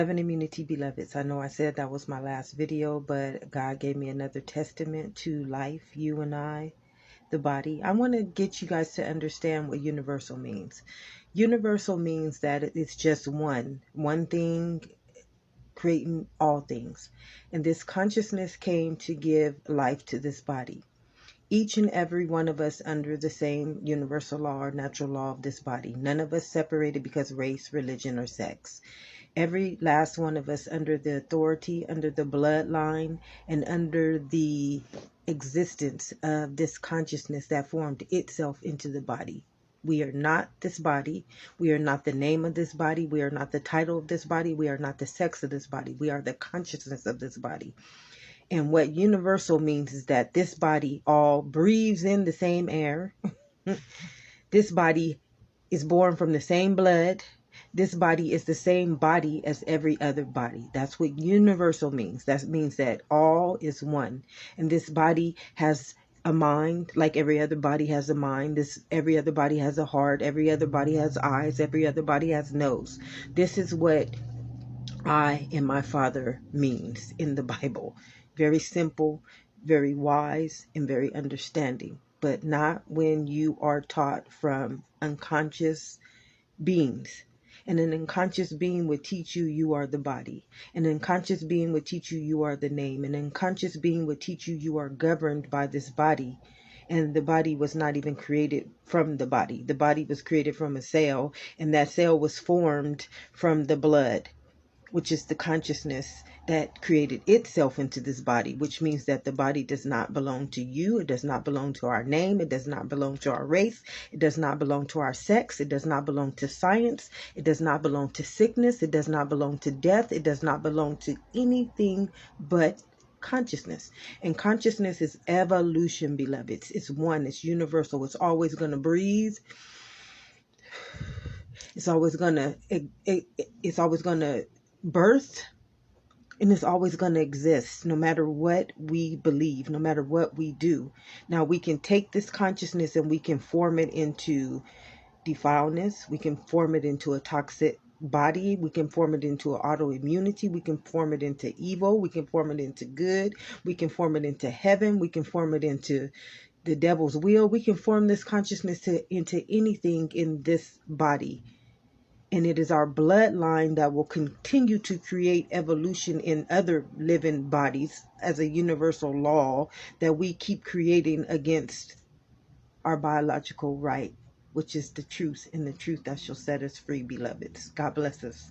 Heaven immunity, beloveds. I know I said that was my last video, but God gave me another testament to life, you and I, the body. I want to get you guys to understand what universal means. Universal means that it's just one thing creating all things. And this consciousness came to give life to this body. Each and every one of us under the same universal law or natural law of this body. None of us separated because race, religion, or sex. Every last one of us under the authority, under the bloodline, and under the existence of this consciousness that formed itself into the body. We are not this body. We are not the name of this body. We are not the title of this body. We are not the sex of this body. We are the consciousness of this body. And what universal means is that this body all breathes in the same air. This body is born from the same blood. This body is the same body as every other body. That's what universal means. That means that all is one. And this body has a mind, like every other body has a mind. Every other body has a heart. Every other body has eyes. Every other body has nose. This is what I and my Father means in the Bible. Very simple, very wise, and very understanding. But not when you are taught from unconscious beings. And an unconscious being would teach you you are the body. An unconscious being would teach you you are the name. An unconscious being would teach you you are governed by this body. And the body was not even created from the body. The body was created from a cell, and that cell was formed from the blood, which is the consciousness that created itself into this body, which means that the body does not belong to you. It does not belong to our name. It does not belong to our race. It does not belong to our sex. It does not belong to science. It does not belong to sickness. It does not belong to death. It does not belong to anything but consciousness. And consciousness is evolution, beloveds. It's one. It's universal. It's always going to breathe. It's always going to it's always going to birth, and it's always going to exist no matter what we believe, no matter what we do. Now we can take this consciousness and we can form it into defileness. We can form it into a toxic body. We can form it into an autoimmunity. We can form it into evil. We can form it into good. We can form it into heaven. We can form it into the devil's will. We can form this consciousness into anything in this body. And it is our bloodline that will continue to create evolution in other living bodies as a universal law that we keep creating against our biological right, which is the truth, and the truth that shall set us free, beloveds. God bless us.